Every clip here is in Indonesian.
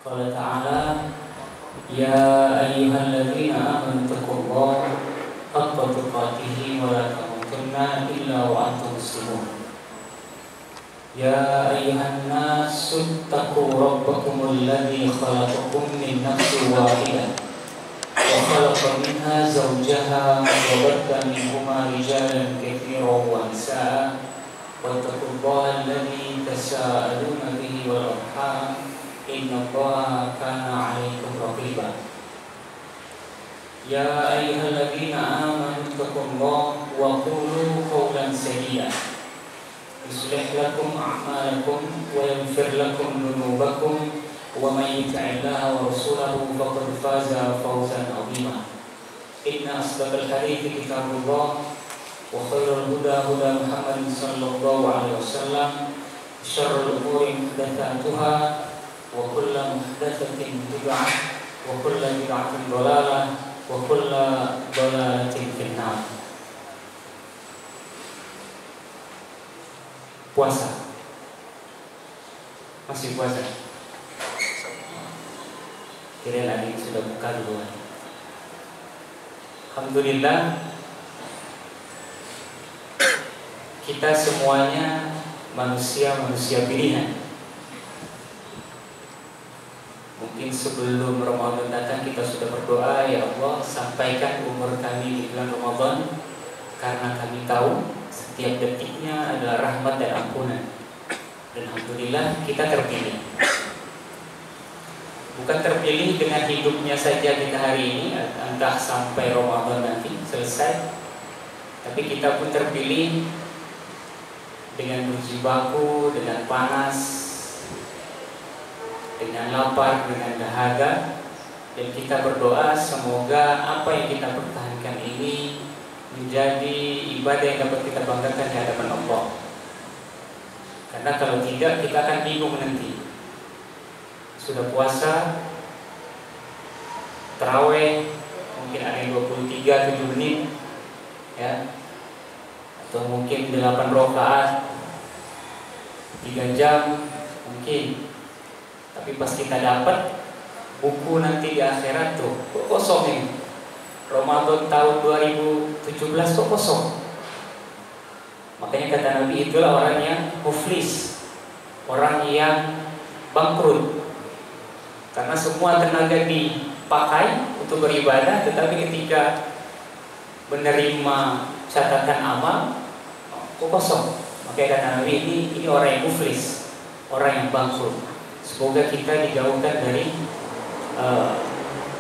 Qala ta'ala ya ayyuhalladzina amanu taqullaha haqqa tuqatih wa la tamutunna illa wa antum muslimun. Ya ayyuhan nasu taqu rabbakumul ladzi khalaqakum min nafsin wahidah wa khalaqa minha zawjaha wa batha minhuma rijalan katsiran wa nisaa wattaqullaha alladzi tasaaluna bihi wal arham innallaha kana 'alaikum raqiba. Ya ayyuhalladzina amanu taqullaha wa qulu qawlan sadida yuslih lakum a'malakum wa yaghfir lakum dhunubakum wa may yuti'illaha wa rasulahu faqad faza fawzan 'azima. Inna asdaqal hadithi kitabullah wa khairal huda huda Muhammadin sallallahu alaihi wasallam syarrul umuri muhdatsatuha wa kullu muhdatsatin bid'ah wa kullu bid'atin dhalalah wa kullu dhalalatin finnar. Puasa, masih puasa? Kira lagi sudah buka duluan. Alhamdulillah, kita semuanya manusia pilihan. Mungkin sebelum Ramadan datang kita sudah berdoa, ya Allah sampaikan umur kami di bulan Ramadan, karena kami tahu setiap detiknya adalah rahmat dan ampunan. Dan alhamdulillah kita terpilih. Bukan terpilih dengan hidupnya saja kita hari ini, entah sampai Ramadan nanti selesai, tapi kita pun terpilih dengan berjibaku, dengan panas, dengan lapar, dengan dahaga. Dan kita berdoa semoga apa yang kita pertahankan ini menjadi ibadah yang dapat kita banggakan di hadapan Allah. Karena kalau tidak kita akan bingung nanti. Sudah puasa, taraweh, mungkin ada yang 23 7 menit, ya, atau mungkin 8 rakaat 3 jam mungkin. Tapi pas kita dapat buku nanti di akhirat tuh kosong ini. Ramadan tahun 2017 kok kosong. Makanya kata Nabi, itulah orang yang muflis, orang yang bangkrut. Karena semua tenaga dipakai untuk beribadah, tetapi ketika menerima catatan amal kok kosong. Makanya kata Nabi, ini orang yang muflis, orang yang bangkrut. Semoga kita dijauhkan dari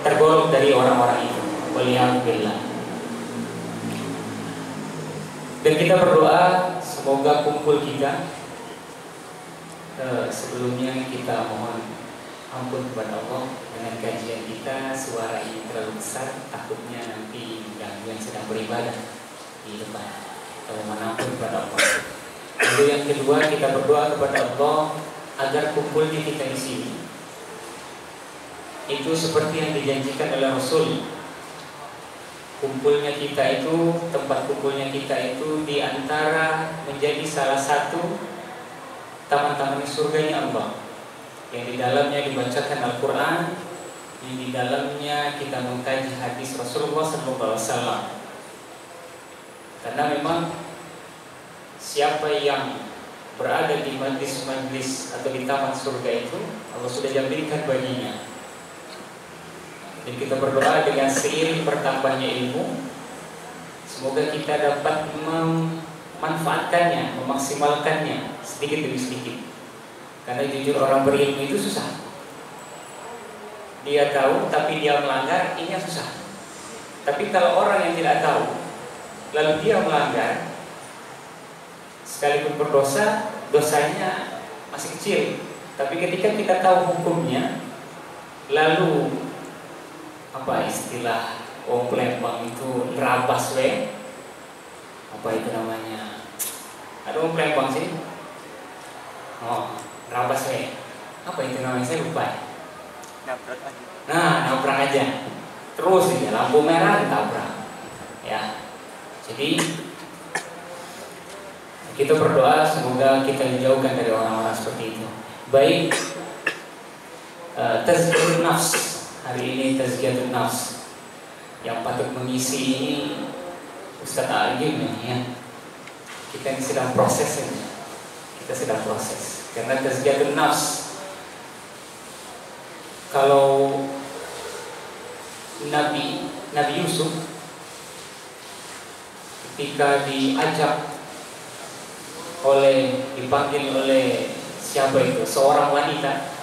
tergolong dari orang-orang itu. Waliyahumillah. Dan kita berdoa semoga kumpul kita. Sebelumnya kita mohon ampun kepada Allah dengan kajian kita, suara ini terlalu besar, takutnya nanti mengganggu yang sedang beribadah di depan. Mohon ampun kepada Allah. Lalu yang kedua, kita berdoa kepada Allah agar kumpulnya kita di sini itu seperti yang dijanjikan oleh Rasul. Kumpulnya kita itu, tempat kumpulnya kita itu di antara menjadi salah satu taman-taman surganya Allah, yang di dalamnya dibacakan Al-Quran, yang di dalamnya kita mengkaji hadis Rasulullah SAW. Karena memang siapa yang berada di majlis-majlis atau di taman surga itu, Allah sudah jaminkan baginya. Dan kita berdoa dengan seiring bertambahnya ilmu, semoga kita dapat memanfaatkannya, memaksimalkannya sedikit demi sedikit. Karena jujur orang berilmu itu susah. Dia tahu tapi dia melanggar, ini yang susah. Tapi kalau orang yang tidak tahu lalu dia melanggar, sekalipun berdosa, dosanya masih kecil. Tapi ketika kita tahu hukumnya, lalu apa istilah wong Palembang itu nerabas we, apa itu namanya? Ada wong Palembang sih? Oh, nerabas we. Apa itu namanya? Saya lupa. Nabrak aja. Nah, nabrak aja. Terus ya, lampu merah ditabrak. Ya. Jadi kita berdoa semoga kita dijauhkan dari orang-orang seperti itu. Baik tazkiyatun nafs. Hari ini tazkiyatun nafs. Yang patut mengisi ini Ustaz Agim ya. Kita ini sedang proses ini. Kita sedang proses. Karena tazkiyatun nafs, kalau Nabi Yusuf ketika dipanggil oleh siapa itu? Seorang wanita.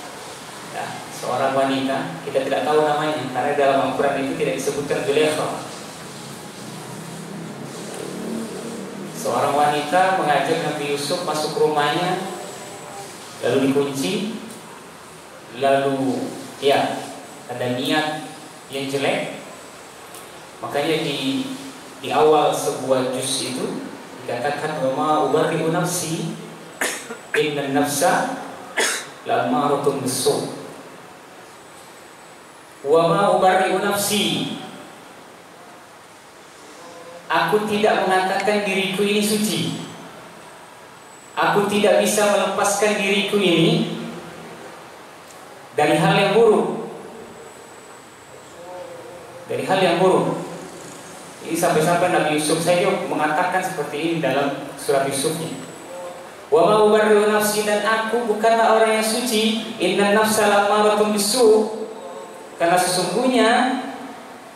Ya, seorang wanita, kita tidak tahu namanya karena dalam Al-Quran itu tidak disebutkan Zulaikha. Seorang wanita mengajak Nabi Yusuf masuk rumahnya, lalu dikunci, lalu ya ada niat yang jelek. Makanya di awal sebuah juz itu dikatakan, wa ma ubarri'u nafsi innan nafsa la'ammaratun bis-su'. Wa ma ubarri'u nafsi, aku tidak mengatakan diriku ini suci. Aku tidak bisa melepaskan diriku ini dari hal yang buruk. Dari hal yang buruk. Ini sampai-sampai Nabi Yusuf saja mengatakan seperti ini dalam surat Yusufnya. Wa ma ubarri'u nafsi, dan aku bukanlah orang yang suci. Inna nafsa la'ammaratun bis-su', karena sesungguhnya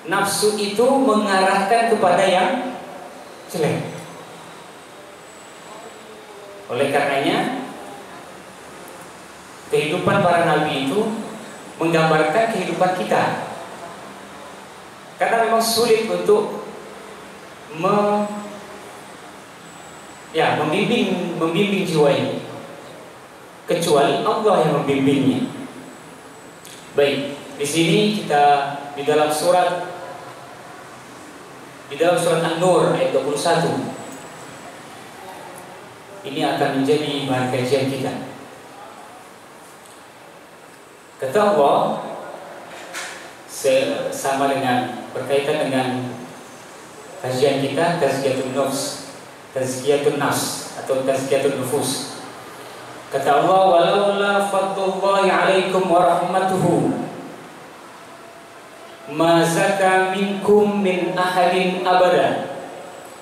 nafsu itu mengarahkan kepada yang jelek. Oleh karenanya kehidupan para nabi itu menggambarkan kehidupan kita. Karena memang sulit untuk membimbing jiwa ini, kecuali Allah yang membimbingnya. Baik, di sini kita di dalam surat An-Nur ayat 21. Ini akan menjadi bahan kajian kita. Kata Allah, sama dengan berkaitan dengan kajian kita, tazkiyatun nafs atau tazkiyatun nufus. Kata Allah, walaula fadlullahi 'alaikum wa rahmatuhu ma zaka minkum min ahadin abada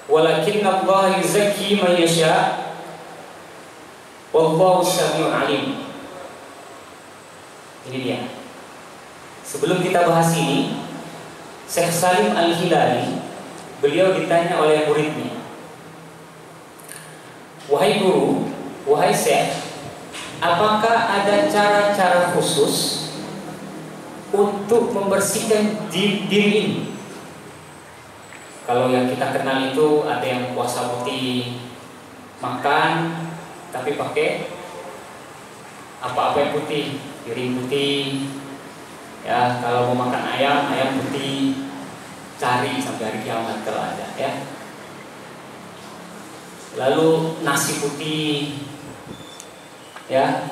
walakinna Allah yuzakki man yasha wallahu samiun alim. Ini dia. Sebelum kita bahas ini, Syekh Salim Al-Hilali, beliau ditanya oleh muridnya, wahai guru, wahai Syekh, apakah ada cara-cara khusus untuk membersihkan diri ini? Kalau yang kita kenal itu ada yang puasa putih, makan tapi pakai apa-apa yang putih, piring putih. Ya, kalau mau makan ayam putih, cari sampai hari kiamat kalau ada ya. Lalu nasi putih. Ya.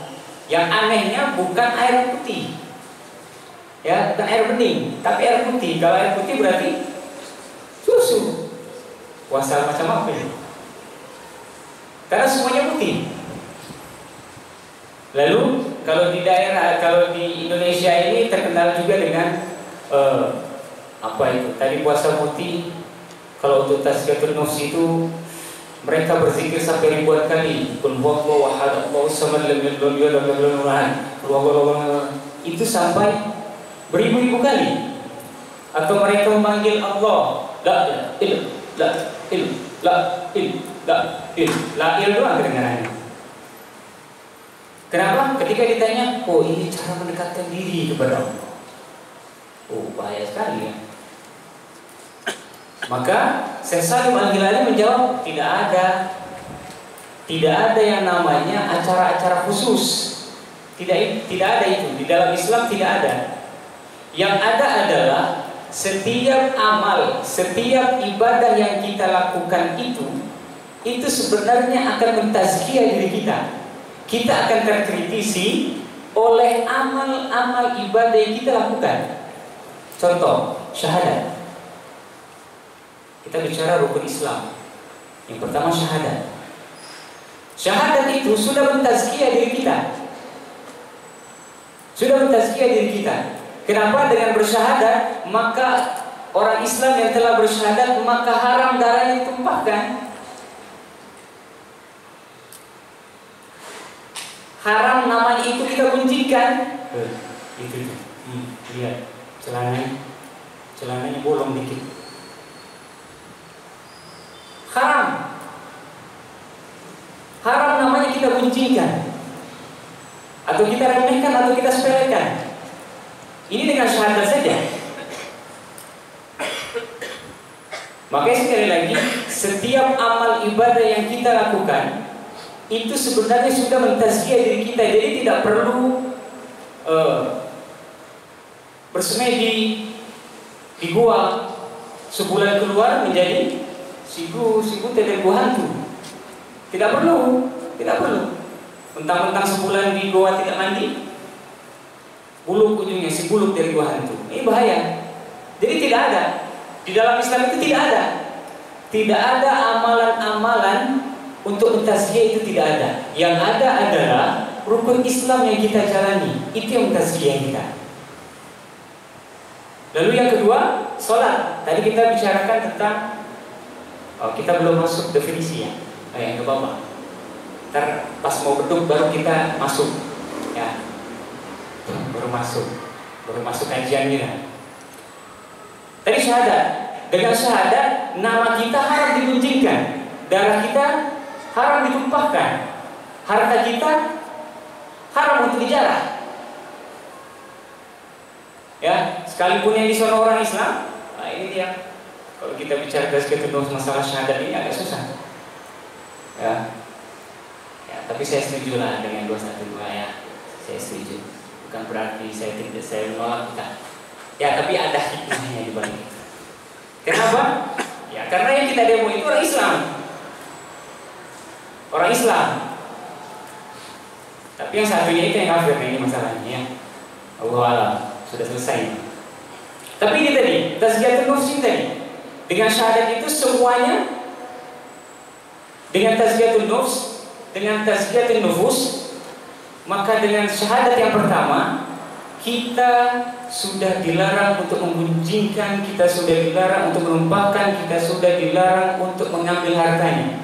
Yang anehnya bukan air putih. Ya, bukan air bening, tapi air putih. Kalau air putih berarti susu. Puasa macam apa ya? Karena semuanya putih. Lalu kalau di Indonesia ini terkenal juga dengan apa itu? Tadi puasa putih. Kalau untuk tazkiyatun nafs itu mereka berzikir sampai ribuan kali. Qul huwallahu ahad, Allahu samad, lam yalid walam yulad walam yakul lahu kufuwan ahad. Itu sampai beribu-ribu kali. Atau mereka memanggil Allah, la il, la il, la il, la il, la il doang kedengarannya. Kenapa? Ketika ditanya, oh ini cara mendekatkan diri kepada Allah. Oh bahaya sekali ya. Maka Syekh Salim Al-Hilali menjawab, tidak ada yang namanya acara-acara khusus. Tidak ada itu di dalam Islam, tidak ada. Yang ada adalah setiap amal, setiap ibadah yang kita lakukan itu sebenarnya akan mentazkiyah diri kita. Kita akan terkritisi oleh amal-amal ibadah yang kita lakukan. Contoh, syahadat. Kita bicara rukun Islam. Yang pertama syahadat. Syahadat itu sudah mentazkiyah diri kita. Sudah mentazkiyah diri kita. Kenapa? Dengan bersyahadat, maka orang Islam yang telah bersyahadat, maka haram darahnya ditumpahkan. Haram namanya itu kita kuncikan. Itu. Lihat celananya bolong dikit. Haram namanya kita kuncikan, atau kita remehkan, atau kita sepelekan. Ini dengan syahadat saja. Makanya sekali lagi, setiap amal ibadah yang kita lakukan itu sebenarnya sudah mentazkiyah diri kita. Jadi tidak perlu bersemedi di gua, sebulan keluar menjadi siku teteku hantu. Tidak perlu. Mentang-mentang sebulan di gua tidak mandi, buluk ujungnya si buluk dari gua hantu. Ini bahaya. Jadi tidak ada di dalam Islam itu, tidak ada amalan-amalan untuk mentazkiyah, itu tidak ada. Yang ada adalah rukun Islam yang kita jalani, itu yang mentazkiyah kita. Lalu yang kedua, sholat. Tadi kita bicarakan tentang, kita belum masuk definisi ya, yang ke bawah. Ntar pas mau beduk baru kita masuk, ya, baru masuk kajiannya. Tadi syahadat. Dengan syahadat, nama kita haram diguncingkan, darah kita haram ditumpahkan, harta kita haram untuk dijarah. Ya, sekalipun yang di sana orang Islam, nah ini dia. Kalau kita bicara terus masalah syahadat ini agak susah. Ya, tapi saya setuju lah dengan 212 ya. Saya setuju. Bukan berarti saya menolak kita. Ya, tapi ada hikmahnya di balik itu. Kenapa? Ya, karena yang kita demo itu orang Islam. Orang Islam. Tapi yang satunya itu yang kafir, ini masalahnya ya. Allahu a'lam. Sudah selesai. Tapi ini tadi, tazkiyatun nufs tadi. Dengan syahadat itu semuanya, dengan tazkiyatun nufs, dengan tazkiyatun nufus, maka dengan syahadat yang pertama, kita sudah dilarang untuk menggunjingkan, kita sudah dilarang untuk menumpahkan, kita sudah dilarang untuk mengambil hartanya.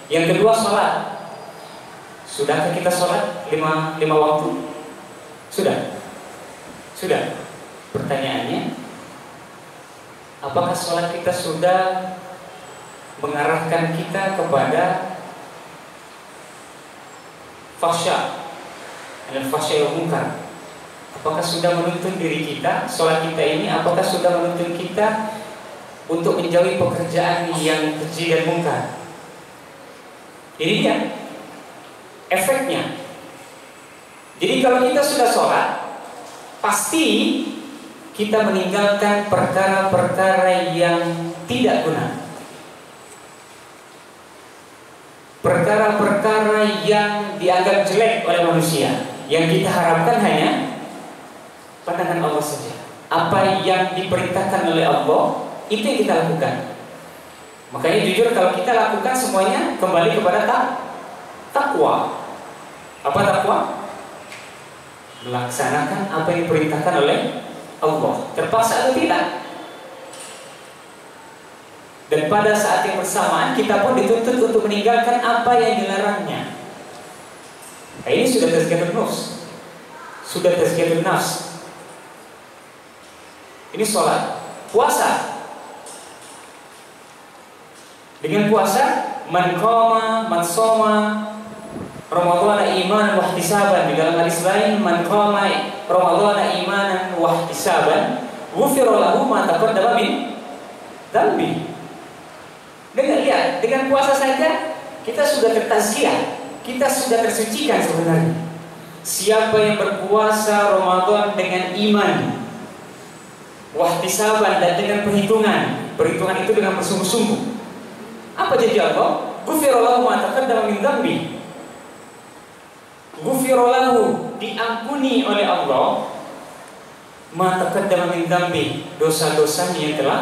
Yang kedua, sholat. Sudahkah kita sholat lima waktu? Sudah. Pertanyaannya, apakah sholat kita sudah mengarahkan kita kepada fahsya dan fahsya yang munkar? Apakah sudah menuntun diri kita, sholat kita ini, apakah sudah menuntun kita untuk menjauhi pekerjaan yang keji dan munkar? Ini dia efeknya. Jadi kalau kita sudah sholat, pasti kita meninggalkan perkara-perkara yang tidak guna, perkara-perkara yang dianggap jelek oleh manusia. Yang kita harapkan hanya pandangan Allah saja. Apa yang diperintahkan oleh Allah, itu yang kita lakukan. Makanya jujur, kalau kita lakukan semuanya kembali kepada takwa. Apa takwa? Melaksanakan apa yang diperintahkan oleh Allah, terpaksa atau tidak. Dan pada saat yang bersamaan kita pun dituntut untuk meninggalkan apa yang dilarangnya. Nah, ini sudah tazkiyatun nufs, sudah tazkiyatun nafs. Ini sholat. Puasa. Dengan puasa, man qama man shoma Ramadhana imanan wa ihtisaban. Di dalam hadis lain, man qama Ramadhana imanan wa ihtisaban, ghufira lahu ma taqaddama min dhanbi. Dengan puasa saja kita sudah tertazkiyah, kita sudah tersucikan sebenarnya. Siapa yang berpuasa Ramadan dengan iman, wahtisaban, dan dengan perhitungan itu dengan bersungguh-sungguh, apa janji Allah? Ghufira lahu ma taqaddama min dhanbi. Ghufira lahu, diampuni oleh Allah, ma taqaddama min dhanbi, dosa-dosanya yang telah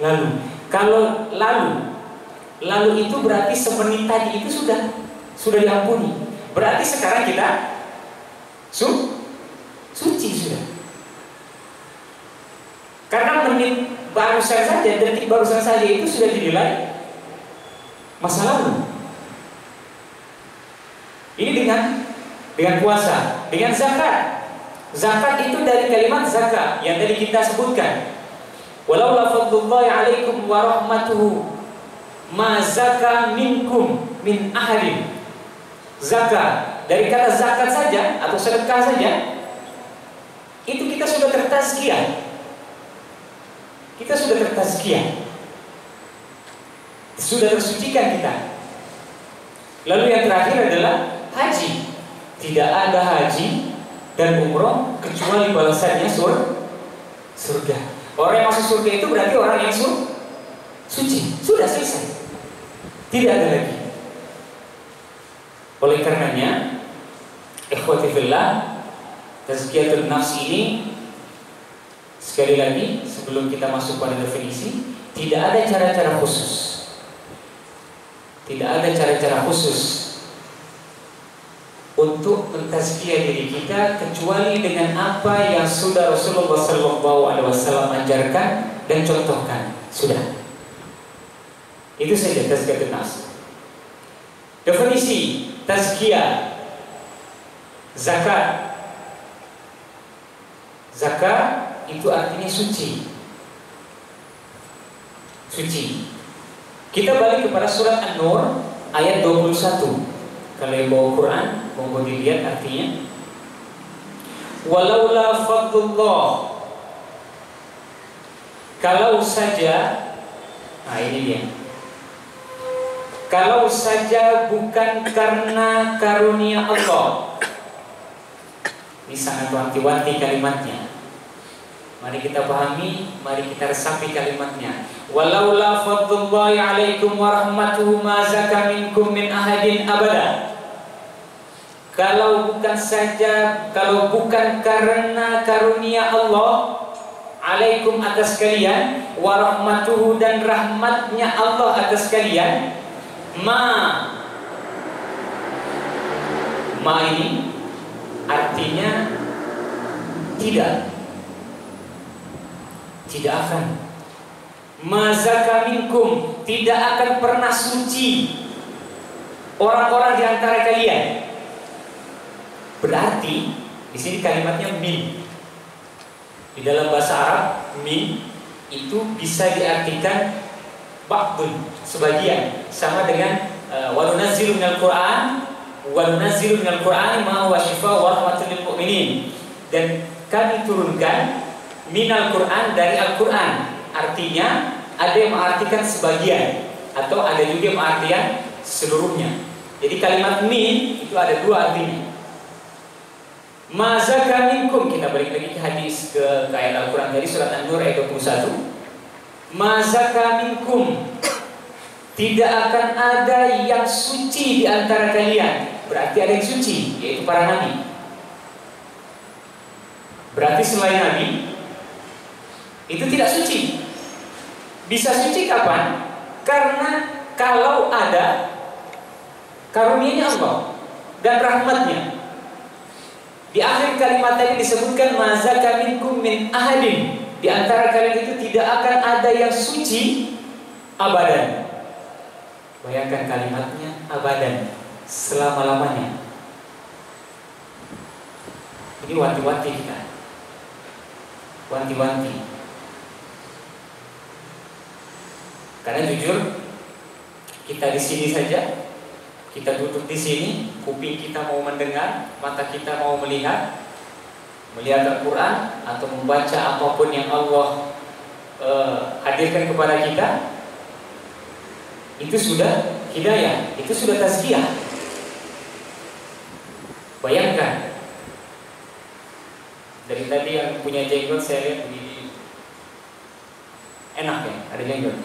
lalu. Kalau lalu itu berarti semenit tadi itu sudah diampuni. Berarti sekarang kita suci barusan saja, detik barusan saja itu sudah dinilai masa lalu. Ini dengan puasa, dengan zakat. Zakat itu dari kalimat zakat yang tadi kita sebutkan. Walau la fadlullahi alaikum wa rahmatuhu ma zaka minkum min ahadin. Zakat, dari kata zakat saja atau sedekah saja, itu kita sudah tertazkiyah. Kita sudah tertazkiyah, sudah tersucikan kita. Lalu yang terakhir adalah haji. Tidak ada haji dan umroh kecuali balasannya surga. Orang yang masuk surga itu berarti orang yang suci. Sudah selesai, tidak ada lagi. Oleh karenanya, ikhwati fillah, tazkiyatun nafs ini, sekali lagi sebelum kita masuk pada definisi, tidak ada cara-cara khusus. Tidak ada cara-cara khusus untuk mentazkiyah diri kita kecuali dengan apa yang sudah Rasulullah SAW ajarkan dan contohkan. Sudah. Itu saja tazkiyatun nafs. Definisi tazkiyah zakat. Zakat itu artinya suci. Suci. Kita balik kepada surat An-Nur ayat 21. Kalau yang bawa Quran, monggo dilihat artinya. Walaula fadlullah. Kalau saja, nah ini dia. Kalau saja bukan karena karunia Allah. Ini sangat wanti-wanti kalimatnya. Mari kita pahami, mari kita resapi kalimatnya. Walaula fadlullahi alaikum wa rahmatuhu ma zaka minkum min ahadin abada. Kalau bukan karena karunia Allah alaikum atas kalian, wa rahmatuhu dan rahmatnya Allah atas kalian, ma ini artinya tidak akan. Mazaka minkum, tidak akan pernah suci orang-orang di antara kalian. Berarti di sini kalimatnya min. Di dalam bahasa Arab, min itu bisa diartikan ba'dun, sebagian, sama dengan wa nunazzilu minal Qur'an ma huwa shifaa'un wa rahmatun lil mu'minin. Dan kami turunkan minal Qur'an, dari Al-Qur'an. Artinya ada yang mengartikan sebagian, atau ada juga yang mengartikan seluruhnya. Jadi kalimat min itu ada dua artinya. Mazaka minkum, kita balik lagi ke hadis, ke ayat Al-Quran dari surat An-Nur ayat 21. Mazaka minkum, tidak akan ada yang suci di antara kalian. Berarti ada yang suci, yaitu para nabi. Berarti selain nabi itu tidak suci. Bisa suci kapan? Karena kalau ada karunia Allah dan rahmatnya. Di akhir kalimat tadi disebutkan mazaka minkum min ahadin. Di antara kalian itu tidak akan ada yang suci abadan. Bayangkan kalimatnya, abadan, selama-lamanya. Ini wanti-wanti kita. Wanti-wanti. Karena jujur, kita di sini saja, kita duduk di sini, kuping kita mau mendengar, mata kita mau melihat Al-Quran atau membaca apapun yang Allah hadirkan kepada kita, itu sudah hidayah, itu sudah tazkiyah. Bayangkan, dari tadi yang punya jenggot saya lihat begini, enak ya, ada jenggot.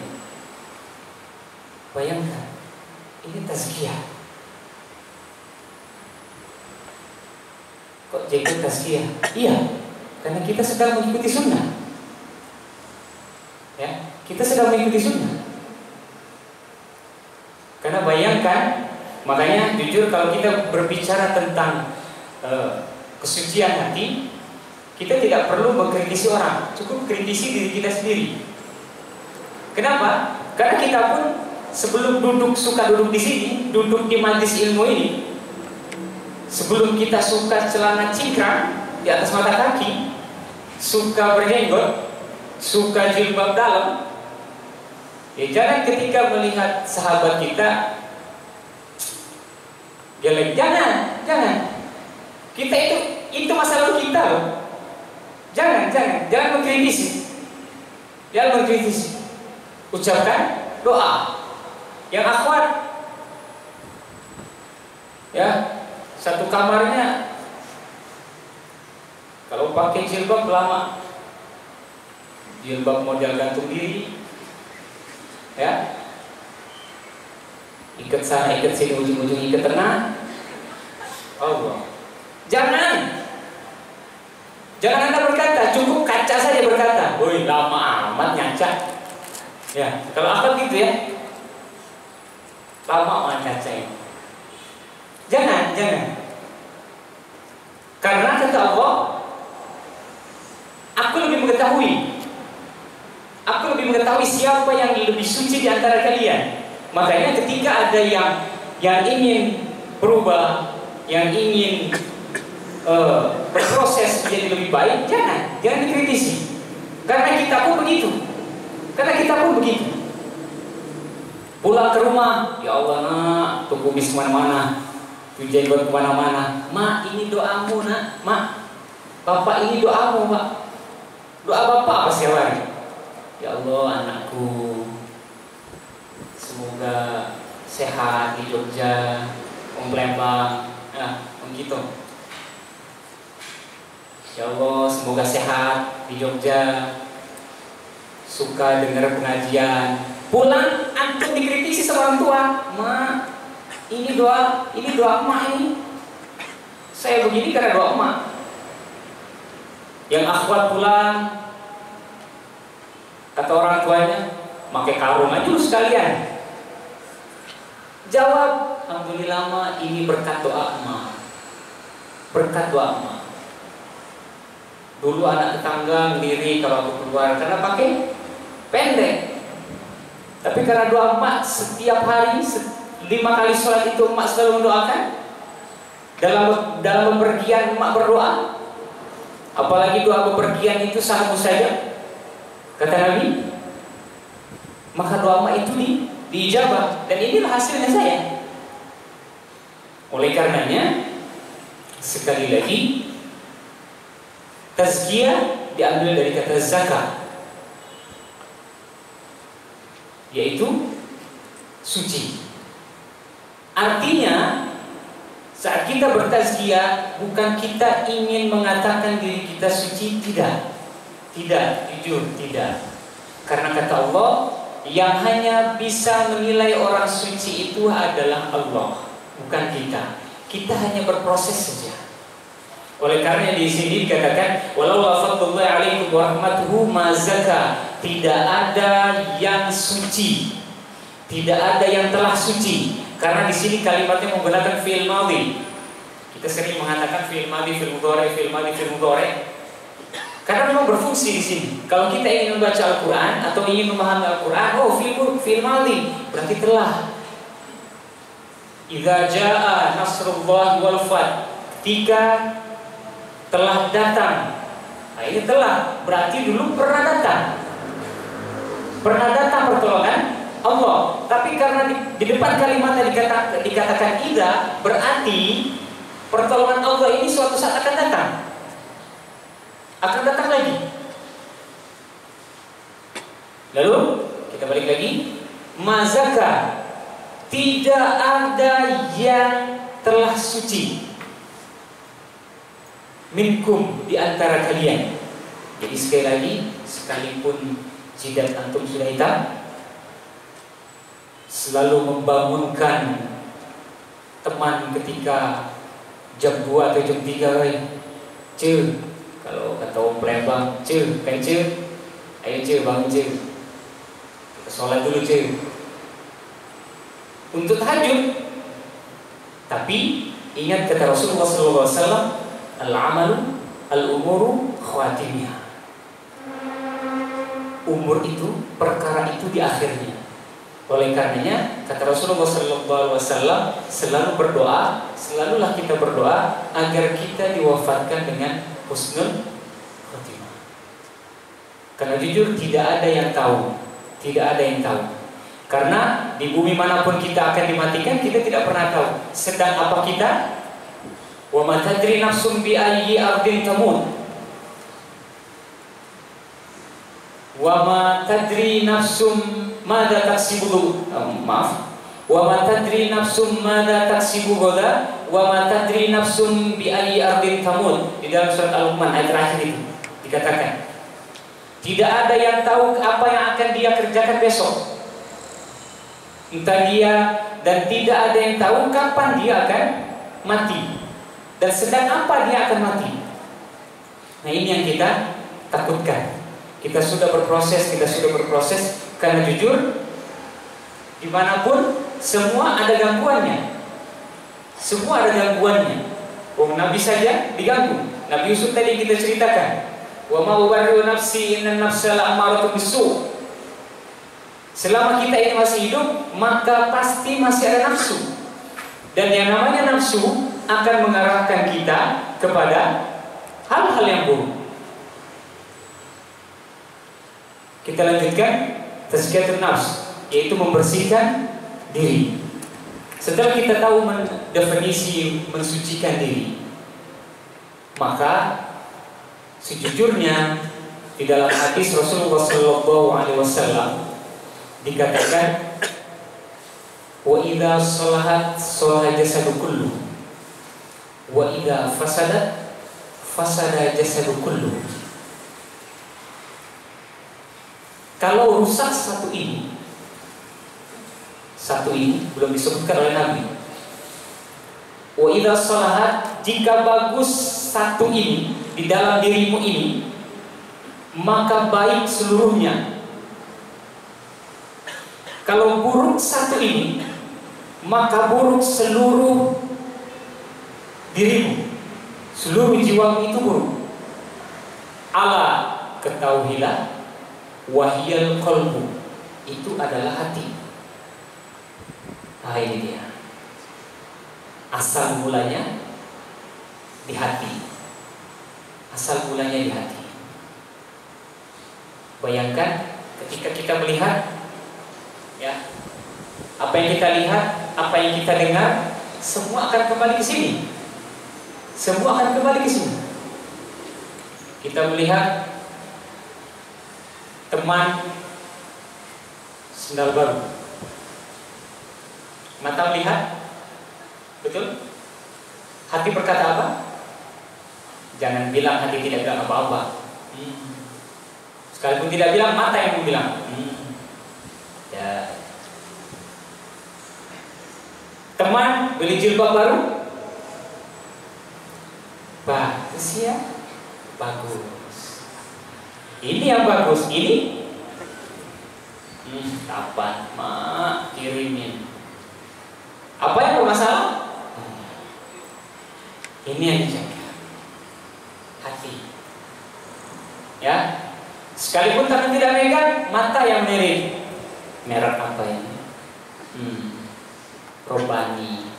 Bayangkan, ini tazkiyah. Kok jenggot tazkiyah? Iya, karena kita sedang mengikuti sunnah. Ya, kita sedang mengikuti sunnah. Karena bayangkan, makanya jujur kalau kita berbicara tentang kesucian hati, kita tidak perlu mengkritisi orang, cukup kritisi diri kita sendiri. Kenapa? Karena kita pun sebelum suka duduk di sini, duduk di majelis ilmu ini, sebelum kita suka celana cingkrang di atas mata kaki, suka berjenggot, suka jilbab dalam, ya jangan ketika melihat sahabat kita jelek, jangan. Kita itu masa lalu kita loh. Jangan mengkritisi. Ucapkan doa. Yang akhwat, ya, satu kamarnya kalau pakai jilbab lama, jilbab model gantung diri, ya, ikat sana, ikat sini, ujung-ujung ikat tengah. Allah, jangan Anda berkata, cukup kaca saja berkata, woi lama amat nyaca. Ya, kalau apa gitu ya, lama amat nyaca ini. Jangan. Karena kata Allah, aku lebih mengetahui siapa yang lebih suci di antara kalian. Makanya ketika ada yang ingin berubah, yang ingin berproses menjadi lebih baik, jangan dikritisi. Karena kita pun begitu. Pulang ke rumah, ya Allah nak, tuh kumis kemana-mana, tuh jenggot kemana-mana. Mak, ini doamu nak. Mak, bapak ini doamu pak. Doa bapak apa sih hari? Ya Allah anakku, semoga sehat di Jogja, Palembang, begitu. Ya Allah, semoga sehat di Jogja, suka dengar pengajian. Pulang antum dikritisi sama orang tua, mak, ini doa emak ini. Saya begini karena doa emak. Yang akhwat pulang, kata orang tuanya, pakai karung aja lu sekalian. Jawab, alhamdulillah mak, ini berkat doa emak. Dulu anak tetangga ngiri kalau aku keluar karena pakai pendek. Tapi karena doa emak setiap hari 5 kali sholat itu emak selalu mendoakan. Dalam bepergian emak berdoa. Apalagi doa bepergian itu sahmu saja, kata Nabi. Maka doa emak itu diijabah. Dan inilah hasilnya saya. Oleh karenanya, sekali lagi, tazkiyah diambil dari kata zakat, yaitu suci. Artinya saat kita bertazkiyah, bukan kita ingin mengatakan diri kita suci, tidak, jujur tidak. Karena kata Allah, yang hanya bisa menilai orang suci itu adalah Allah, bukan kita. Kita hanya berproses saja. Oleh karena di sini dikatakan, walau fadlullahi alaikum wa rahmatuhu ma zaka, tidak ada yang suci, tidak ada yang telah suci. Karena di sini kalimatnya menggunakan fi'il madhi. Kita sering mengatakan fi'il madhi, fi'il mudhari. Karena memang berfungsi di sini. Kalau kita ingin membaca Al-Quran atau ingin memahami Al-Quran, fi'il madhi berarti telah. Idza jaa nasrullahi wal fath, ketika telah datang. Nah, ini telah berarti dulu pernah datang pertolongan Allah. Tapi karena di depan kalimatnya dikatakan idza, berarti pertolongan Allah ini suatu saat akan datang lagi. Lalu kita balik lagi, mazaka, tidak ada yang telah suci minkum, di antara kalian. Jadi sekali lagi, sekalipun jidat antum sudah hitam, selalu membangunkan teman ketika jam 2 atau jam 3, ce, kalau kata orang Palembang, ce, ayo ce, bangun ce, kita sholat dulu ce, untuk tahajud. Tapi ingat kata Rasulullah SAW, al-amalu al-umuru khawatimnya. umur itu, perkara itu di akhirnya. Oleh karenanya kata Rasulullah SAW, selalu berdoa, selalulah kita berdoa agar kita diwafatkan dengan husnul khotimah. Karena jujur tidak ada yang tahu, tidak ada yang tahu. Karena di bumi manapun kita akan dimatikan, kita tidak pernah tahu sedang apa kita. Wa ma tadri nafsum bi ayyi ardin tamut. Wa ma tadri nafsum madza taksibu wa ma tadri nafsum madza taksibu ghadan wa ma tadri nafsum bi ayyi ardin tamut. Di dalam surat Al-Luqman ayat terakhir itu dikatakan, tidak ada yang tahu apa yang akan dia kerjakan besok. Entah dia, dan tidak ada yang tahu kapan dia akan mati dan sedang apa dia akan mati. Nah, ini yang kita takutkan. Kita sudah berproses karena jujur dimanapun semua ada gangguannya. Semua ada gangguannya. Nabi saja diganggu. Nabi Yusuf tadi kita ceritakan, wa ma ubarri'u nafsi innan nafsa la'ammaratun bisu'. Selama kita ini masih hidup, maka pasti masih ada nafsu. Dan yang namanya nafsu akan mengarahkan kita kepada hal-hal yang buruk. Kita lanjutkan tazkiyatun nafs, yaitu membersihkan diri. Setelah kita tahu definisi mensucikan diri, maka sejujurnya di dalam hadis Rasulullah SAW dikatakan, wa idza salahat salaha jasadu kullu wa idza fasadat fasada jasadu kullu. Kalau rusak satu ini belum disebutkan oleh Nabi. Wa idza salahat, jika bagus satu ini di dalam dirimu ini, maka baik seluruhnya. Kalau buruk satu ini, maka buruk seluruh dirimu, seluruh jiwamu itu buruk. Ala, ketahuilah, wahiyal qalbu, itu adalah hati. Nah, ini dia. Asal mulanya di hati. Asal mulanya di hati. Bayangkan ketika kita melihat, ya, apa yang kita lihat, apa yang kita dengar, semua akan kembali ke sini. Semua akan kembali ke sini. Kita melihat teman sendal baru, mata melihat, betul? Hati berkata apa? Jangan bilang hati tidak bilang apa-apa. Sekalipun tidak bilang, mata yang bilang. Ya. Teman beli jilbab baru, bagus ya, bagus. Ini yang bagus, ini kapan mak kirimin? Apa yang bermasalah? Ini yang dijaga, hati. Ya, sekalipun tangan tidak megang, mata yang melirik. Merek apa ini? Robani.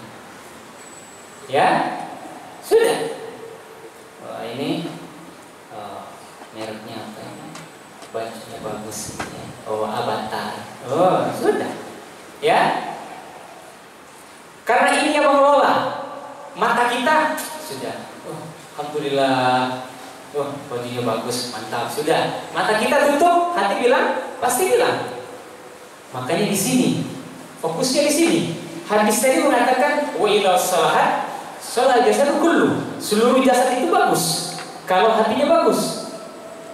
Ya, sudah. Wah, ini mereknya apa ini? Bajunya bagus ya. Oh, Avatar. Oh, sudah. Ya. Karena ini yang mengelola mata kita, sudah. Oh, alhamdulillah. Oh, bajunya bagus, mantap. Sudah. Mata kita tutup, hati bilang, pasti bilang. Makanya di sini, fokusnya di sini. Hadis tadi mengatakan, wa idza salahat salah jasadu kullu. Seluruh jasad itu bagus kalau hatinya bagus.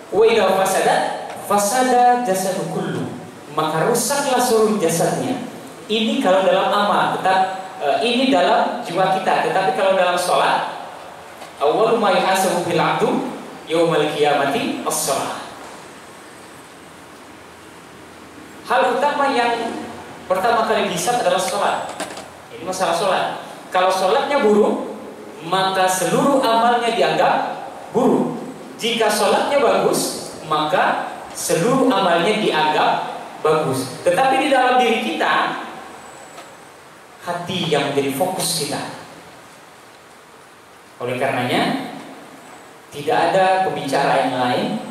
Wa idza fasadat fasada jasadu kullu. Maka rusaklah seluruh jasadnya. Ini kalau dalam amal, ini dalam jiwa kita. Tetapi kalau dalam sholat, awwalu ma yuhasabu bil 'abdu yaumal qiyamati as-shalah. Hal utama yang pertama kali dihisab adalah sholat. Ini masalah sholat. Kalau sholatnya buruk, maka seluruh amalnya dianggap buruk. Jika sholatnya bagus, maka seluruh amalnya dianggap bagus. Tetapi di dalam diri kita, hati yang menjadi fokus kita. Oleh karenanya, tidak ada pembicaraan yang lain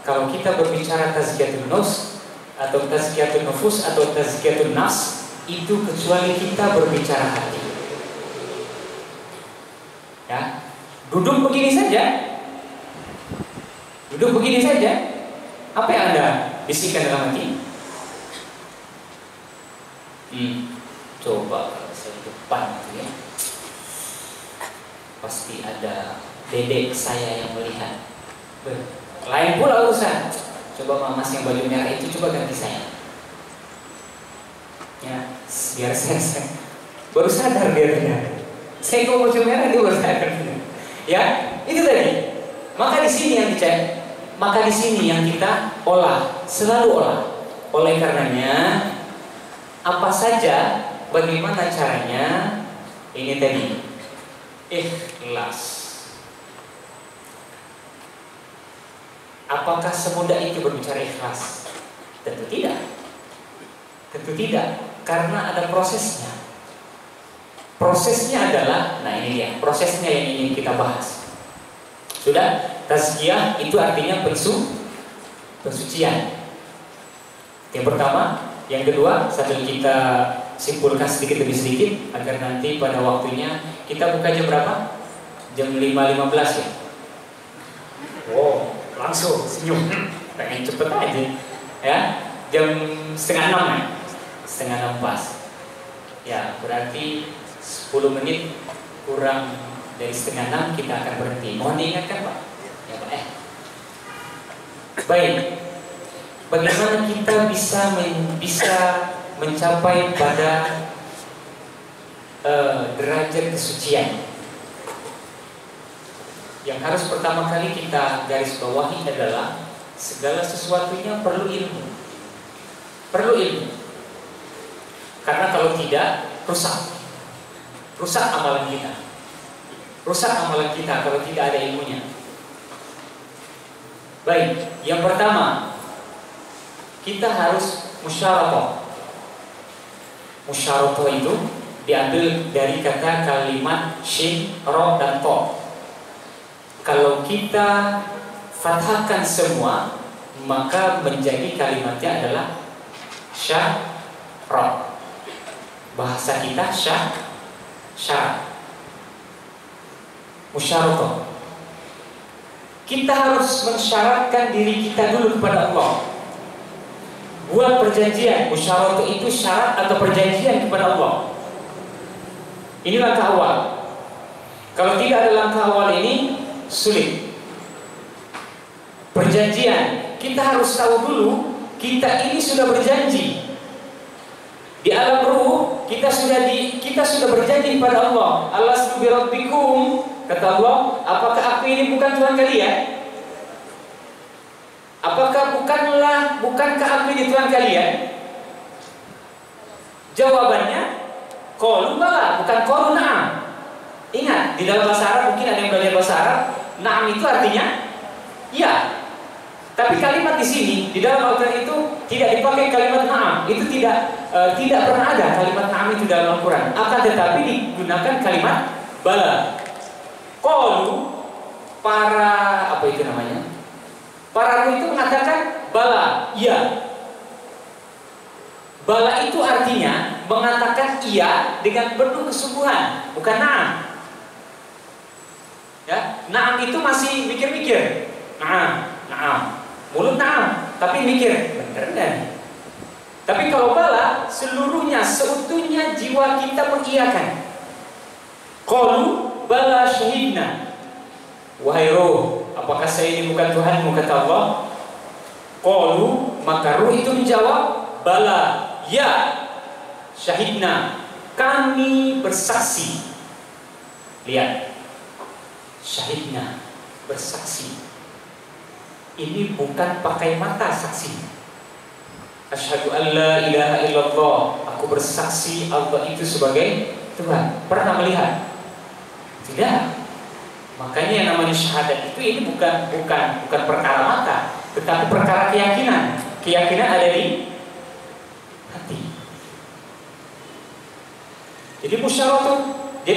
kalau kita berbicara tazkiyatun nafs atau tazkiyatun nufus atau tazkiyatun nafs, itu kecuali kita berbicara hati. Ya, duduk begini saja. Duduk begini saja. Apa yang Anda bisikan dalam hati? Coba kalau saya depan gitu ya, pasti ada dedek saya yang melihat. Lain pula urusan. Coba Mas yang baju merah itu coba ganti saya. Ya, biar saya baru sadar dia ternyata. Saya kok baju merah dia baru sadar. Ya, itu tadi. Maka di sini yang dicek. Maka di sini yang kita olah, selalu olah. Oleh karenanya, apa saja, bagaimana caranya? Ini tadi, ikhlas. Apakah semudah itu berbicara ikhlas? Tentu tidak. Tentu tidak, karena ada prosesnya. Prosesnya adalah, nah ini dia, prosesnya yang ingin kita bahas. Sudah, tazkiyah itu artinya pensucian. Yang pertama, yang kedua, sambil kita simpulkan sedikit demi sedikit agar nanti pada waktunya kita buka jam berapa? Jam 5.15 ya. Wow, langsung senyum, pengen cepet aja. Ya, jam 5.30 ya, 5.30 pas. Ya, berarti 10 menit kurang dari 5.30 kita akan berhenti. Mohon diingatkan Pak. Ya Pak. Baik. Bagaimana kita bisa mencapai pada derajat kesucian? Yang harus pertama kali kita garis bawahi adalah segala sesuatunya perlu ilmu. Perlu ilmu. Karena kalau tidak, rusak. Rusak amalan kita. Rusak amalan kita kalau tidak ada ilmunya. Baik, yang pertama, kita harus musyarakah. Musyarakah itu diambil dari kata kalimat shin, ro, dan to. Kalau kita fathahkan semua, maka menjadi kalimatnya adalah syara. Bahasa kita syara. Musyarakah. Kita harus mensyaratkan diri kita dulu kepada Allah. Buat perjanjian. Musyarakah itu syarat atau perjanjian kepada Allah. Ini langkah awal. Kalau tidak ada langkah awal ini, sulit. Perjanjian. Kita harus tahu dulu, kita ini sudah berjanji. Di alam ruh kita sudah berjanji kepada Allah. Alastu bi rabbikum, kata Allah, apakah aku ini bukan Tuhan kalian? Bukankah aku ini Tuhan kalian? Jawabannya qalu bala, bukan qalu na'am. Ingat, di dalam bahasa Arab mungkin ada yang belajar bahasa Arab, na'am itu artinya ya. Tapi kalimat di sini di dalam Al-Quran itu tidak dipakai kalimat na'am. Itu tidak pernah ada kalimat na'am itu dalam Al-Quran. Akan tetapi digunakan kalimat bala. Qalu, para rawi itu mengatakan bala, iya. Bala itu artinya mengatakan iya dengan penuh kesungguhan, bukan na'am. Ya, na'am itu masih mikir-mikir. Na'am. Mulut na'am, tapi mikir, bener kan? Tapi kalau bala, seluruhnya, seutuhnya jiwa kita mengiyakan. Qalu bala syahidna. Wahai roh, apakah saya ini bukan Tuhanmu, kata Allah? Qalu, maka roh itu menjawab, bala, ya, syahidna, kami bersaksi. Lihat, syahidna, bersaksi. Ini bukan pakai mata saksi. Asyhadu an la ilaha illallah, aku bersaksi Allah itu sebagai Tuhan. Pernah melihat? Tidak. Makanya yang namanya syahadat itu ini bukan perkara mata, Tetapi perkara keyakinan, keyakinan ada di hati. Jadi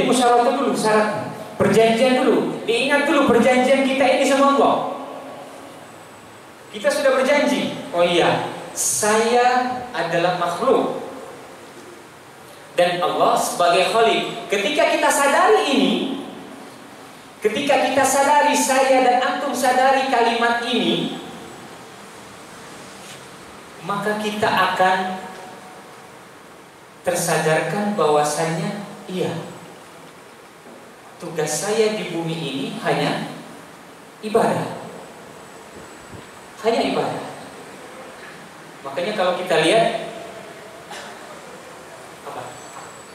musyawarah dulu syaratnya. Perjanjian dulu. Diingat dulu perjanjian kita ini sama Allah. Kita sudah berjanji. Oh iya, saya adalah makhluk dan Allah sebagai Khalik. Ketika kita sadari ini, ketika kita sadari, saya dan antum sadari kalimat ini, maka kita akan tersadarkan bahwasannya iya, tugas saya di bumi ini hanya ibadah. Hanya ibadah. Makanya kalau kita lihat apa?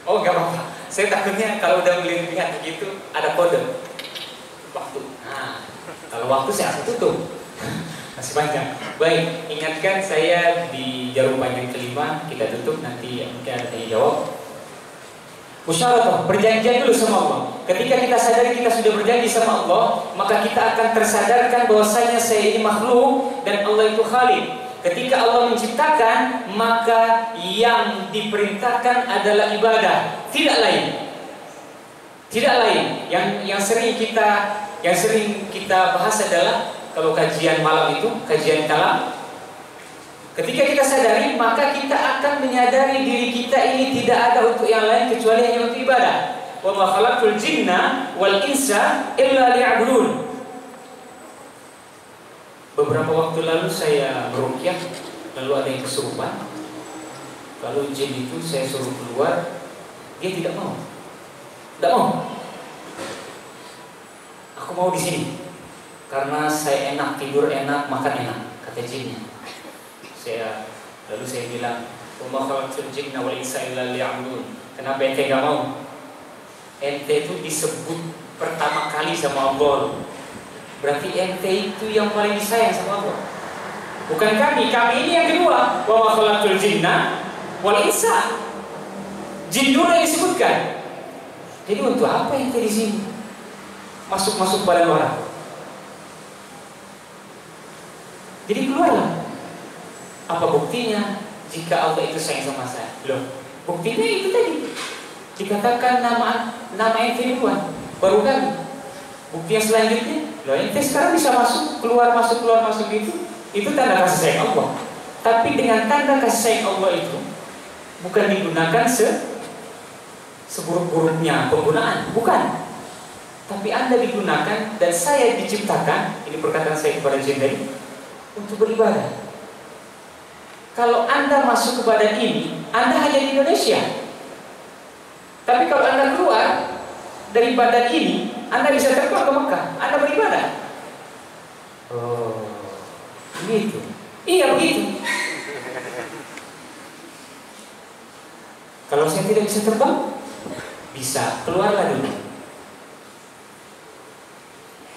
Oh, nggak apa-apa. Saya takutnya kalau udah melihat begitu ada kode waktu. Nah, kalau waktu saya akan tutup. Masih panjang. Baik, ingatkan saya di jarum panjang kelima kita tutup, nanti mungkin ada tanya jawab. Musyawarah, perjanjian dulu sama Allah. Ketika kita sadari kita sudah berjanji sama Allah, maka kita akan tersadarkan bahwasanya saya ini makhluk dan Allah itu Khalik. Ketika Allah menciptakan, maka yang diperintahkan adalah ibadah, tidak lain. Tidak lain. Yang sering kita bahas adalah kalau kajian malam itu, kajian kalam. Ketika kita sadari, maka kita akan menyadari diri kita ini tidak ada untuk yang lain kecuali hanya untuk ibadah. Wa ma khalaqtul jinna wal insa illa liya'budun. Beberapa waktu lalu saya meruqyah, lalu ada yang kesurupan. Lalu jin itu saya suruh keluar, dia tidak mau. Tidak mau. Aku mau di sini karena saya enak, tidur enak, makan enak, kata jinnya. Lalu saya bilang, "Wa ma khalaqtul jinna wal insa illa liya'budun." Kenapa ente enggak mau? Ente itu disebut pertama kali sama Allah. Berarti ente itu yang paling disayang sama Allah. Bukan kami ini yang kedua. Wa ma khalaqtul jinna wal insa. Jin dulu yang disebutkan. Jadi untuk apa ente di sini? Masuk badan orang. Jadi keluarlah. Apa buktinya jika Allah itu sayang sama saya? Loh, buktinya itu tadi. Dikatakan nama ente duluan, baru kami. Bukti yang selanjutnya, loh ente sekarang bisa masuk keluar itu tanda kasih sayang Allah. Tapi dengan tanda kasih sayang Allah itu bukan digunakan seburuk-buruknya penggunaan, bukan. Tapi Anda digunakan dan saya diciptakan, ini perkataan saya kepada jin tadi, untuk beribadah. Kalau Anda masuk ke badan ini, Anda hanya di Indonesia. Tapi kalau Anda keluar dari badan ini, Anda bisa terbang ke Mekah. Anda beribadah. Oh, begitu. Iya begitu. Kalau saya tidak bisa terbang, bisa keluarlah dulu.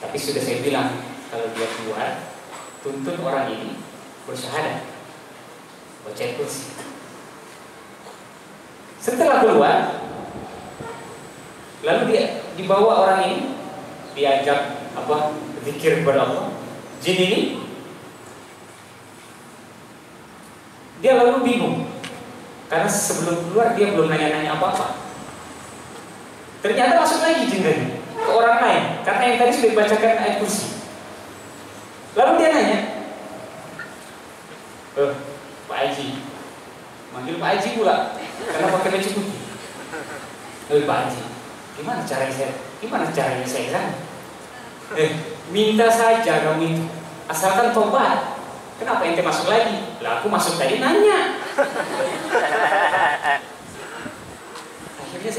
Tapi sudah saya bilang, kalau dia keluar, tuntun orang ini bersyahadat. Baca kursi. Setelah keluar, lalu dia dibawa orang ini, diajak zikir kepada Allah. Jin ini, dia lalu bingung karena sebelum keluar dia belum nanya-nanya apa-apa. Ternyata masuk lagi jin tadi ke orang lain karena yang tadi sudah dibacakan ayat kursi. Lalu dia nanya, Pak Haji, manggil Pak Haji pula karena pakai baju putih. Pak Haji, gimana caranya saya sana? Minta saja kamu itu, asalkan tobat. Kenapa ente masuk lagi? Lah aku masuk tadi nanya. Akhirnya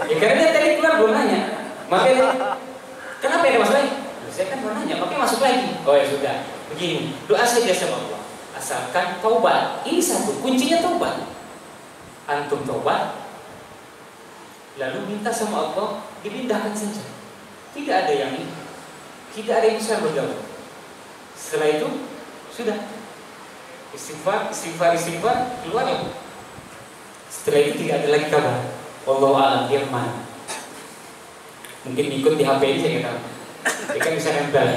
ya karena dia tadi keluar belum nanya. Makanya kenapa ente masuk lagi? Saya kan belum nanya, makanya masuk lagi. Oh ya sudah, begini, doa saja sama Allah. Asalkan taubat, ini satu kuncinya taubat. Antum taubat, lalu minta sama Allah dipindahkan saja. Tidak ada yang bisa bergabung. Setelah itu sudah istighfar keluar. Setelah itu tidak ada lagi kabar. Wallahu a'lam dia kemana. Mungkin ikut di HP ini saya kata. Dia kan bisa nempel.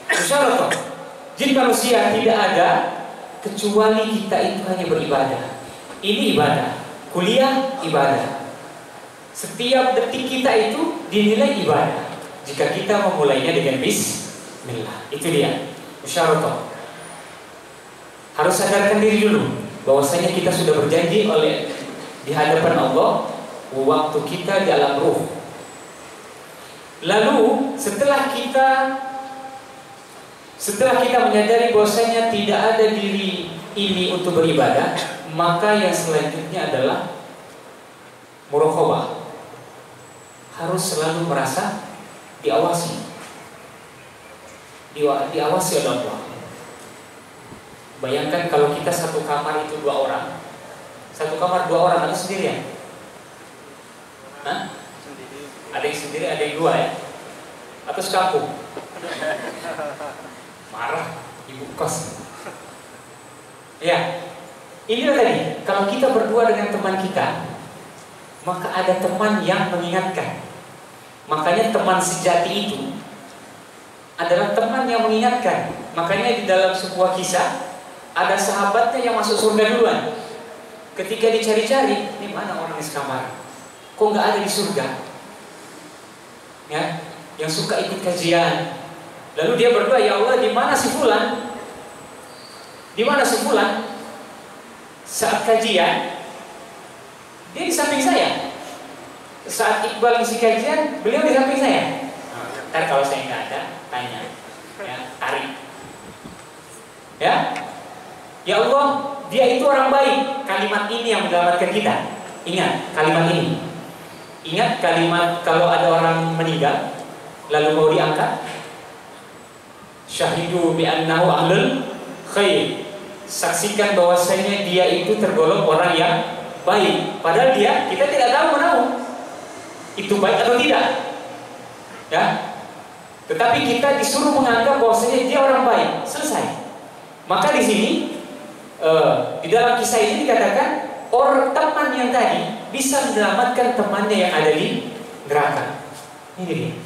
Musyawarah. jin manusia tidak ada kecuali kita itu hanya beribadah. Ini ibadah, kuliah ibadah. Setiap detik kita itu dinilai ibadah jika kita memulainya dengan bismillah. Itu dia musyaratah. Harus sadarkan diri dulu bahwasanya kita sudah berjanji oleh di hadapan Allah waktu kita di alam ruh. Lalu setelah kita menyadari bahwasanya tidak ada diri ini untuk beribadah, maka yang selanjutnya adalah muraqabah. Harus selalu merasa diawasi oleh Allah. Bayangkan kalau kita satu kamar itu 2 orang, satu kamar 2 orang atau sendirian? Hah? Ada yang sendiri, ada yang 2 ya? Atau sekampung? Marah ibu kos. Ya, inilah tadi. Kalau kita berdua dengan teman kita, maka ada teman yang mengingatkan. Makanya teman sejati itu adalah teman yang mengingatkan. Makanya di dalam sebuah kisah ada sahabatnya yang masuk surga duluan. Ketika dicari-cari, ini mana orang di sekamar? Kok nggak ada di surga? Ya, yang suka ikut kajian. Lalu dia berdoa, ya Allah, di mana si fulan? Di mana si fulan? Saat kajian, dia di samping saya. Saat Iqbal ngisi kajian, beliau di samping saya. Ntar kalau saya nggak ada, tanya, ya, tarik. Ya Allah, dia itu orang baik. Kalimat ini yang menyelamatkan kita. Ingat kalimat ini. Ingat kalimat kalau ada orang meninggal, lalu mau diangkat, syahidu bi'annahu ahlul khair. Saksikan bahwasanya dia itu tergolong orang yang baik. Padahal kita tidak tahu itu baik atau tidak. Ya. Tetapi kita disuruh menganggap bahwasanya dia orang baik. Selesai. Maka di sini di dalam kisah ini dikatakan orang teman yang tadi bisa menyelamatkan temannya yang ada di neraka. Ini dia.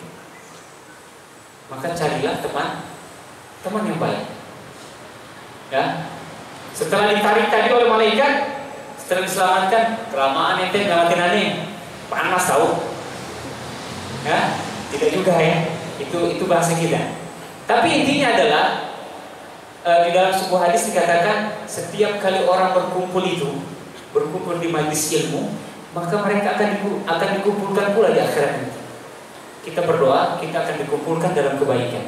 Maka carilah teman yang baik. Ya. Setelah ditarik tadi oleh malaikat, setelah diselamatkan, kelamaan ente ngelawatin aneh, panas tahu. Ya, tidak juga ya. Itu bahasa kita. Tapi intinya adalah di dalam sebuah hadis dikatakan setiap kali orang berkumpul di majlis ilmu, maka mereka akan dikumpulkan pula di akhirat nanti. Kita berdoa, kita akan dikumpulkan dalam kebaikan.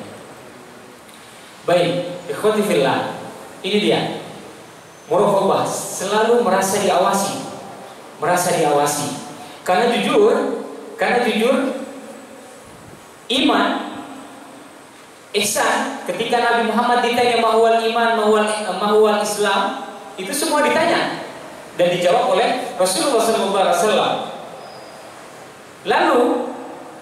Baik, ikhwati fillah. Ini dia. Muraqabah, selalu merasa diawasi. Karena jujur iman, ihsan, ketika Nabi Muhammad ditanya mahwal iman, mahwal Islam, itu semua ditanya dan dijawab oleh Rasulullah SAW. Lalu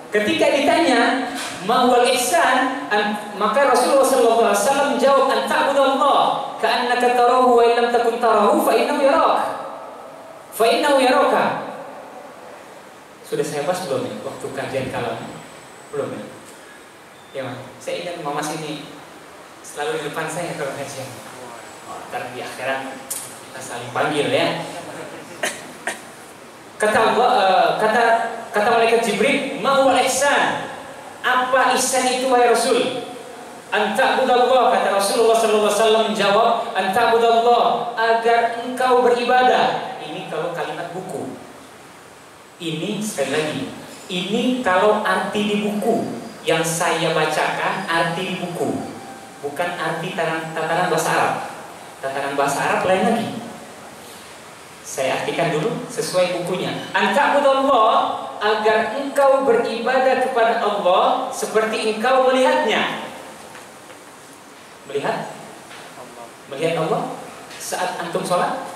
ketika ditanya mahwal ihsan, maka Rasulullah SAW menjawab, anta'budallah ka'annaka tarahu wa illam takun tarahu fa innahu yaraka. Sudah saya bahas belum ya waktu kajian kalam? Belum ya? Ya, saya ingat mama sini selalu di depan saya kalau kajian. Ntar di akhirat kita saling panggil ya. Kata malaikat Jibril, ma'wal ihsan. Apa ihsan itu wahai Rasul? Anta'budallah, kata Rasulullah SAW menjawab, anta'budallah, agar engkau beribadah. Ini kalau kalimat buku. Ini sekali lagi, ini kalau arti di buku yang saya bacakan, arti di buku, bukan arti tataran bahasa Arab. Tataran bahasa Arab lain lagi. Saya artikan dulu sesuai bukunya. Anta'budallah, agar engkau beribadah kepada Allah seperti engkau melihatnya. Melihat Allah saat antum sholat.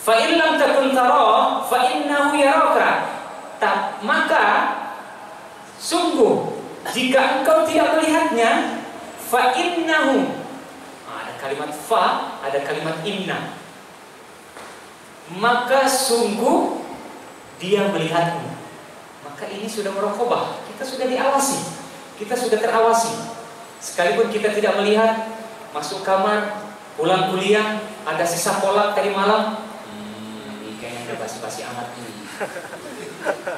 Fa in lam takun tara fa innahu yaraka. Maka sungguh jika engkau tidak melihatnya, fa innahu, ada kalimat fa, ada kalimat inna, maka sungguh dia melihatmu. Maka ini sudah muraqabah, kita sudah diawasi, kita sudah terawasi. Sekalipun kita tidak melihat, masuk kamar, pulang kuliah, ada sisa kolak tadi malam, ini kayaknya udah basi-basi amat nih.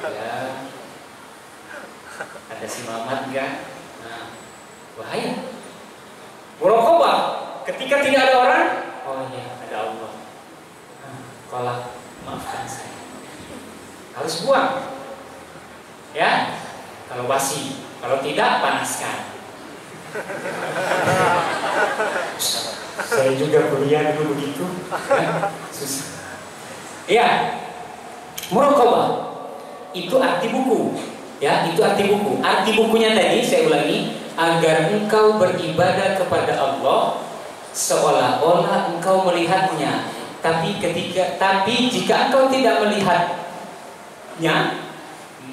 Ya, ada si Mamat kan? Nah, bahaya. Muraqabah, ketika tidak ada orang, oh iya ada Allah. Kolak, maafkan saya. Harus buang. Ya, kalau basi, kalau tidak panaskan. Saya juga kuliah dulu begitu. Susah. Ya, muraqabah itu arti buku. Ya, itu arti buku. Arti bukunya tadi saya ulangi, agar engkau beribadah kepada Allah seolah-olah engkau melihatnya. Tapi jika engkau tidak melihatnya,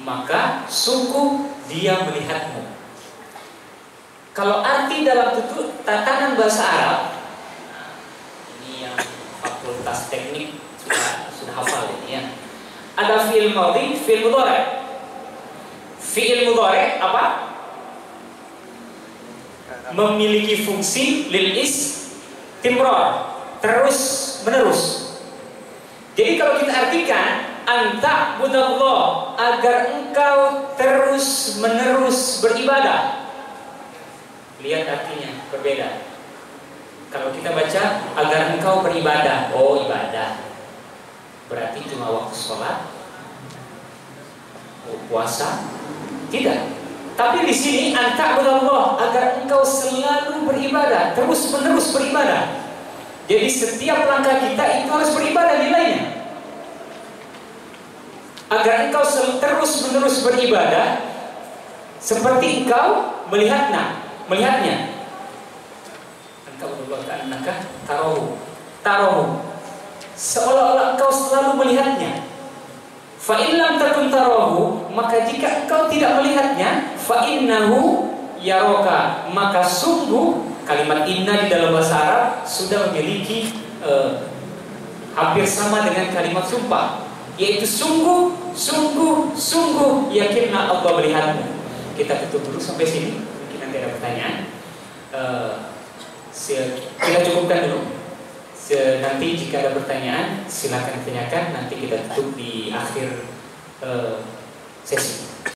maka sungguh dia melihatmu. Kalau arti dalam tatanan bahasa Arab, ini yang fakultas teknik sudah hafal ini ya. Ada fi'il madhi, fi'il mudhari'. Fi'il mudhari' apa? Memiliki fungsi lil istimrar, terus menerus. Jadi kalau kita artikan anta budallah, agar engkau terus menerus beribadah. Lihat artinya berbeda. Kalau kita baca agar engkau beribadah, oh ibadah, berarti cuma waktu sholat, puasa, tidak. Tapi di sini anta budallah, agar engkau selalu beribadah, terus menerus beribadah. Jadi setiap langkah kita itu harus beribadah nilainya. Agar engkau terus menerus beribadah, seperti engkau melihatnya. Engkau berdoa annaka tarahu, seolah-olah engkau selalu melihatnya. Fa in lam takun tarahu, maka jika engkau tidak melihatnya, fa innahu yaraka, maka sungguh kalimat inna di dalam bahasa Arab sudah memiliki hampir sama dengan kalimat sumpah, yaitu sungguh yakinlah Allah melihatmu. Kita tutup dulu sampai sini. Mungkin nanti ada pertanyaan. Kita cukupkan dulu. Nanti jika ada pertanyaan silakan tanyakan. Nanti kita tutup di akhir sesi.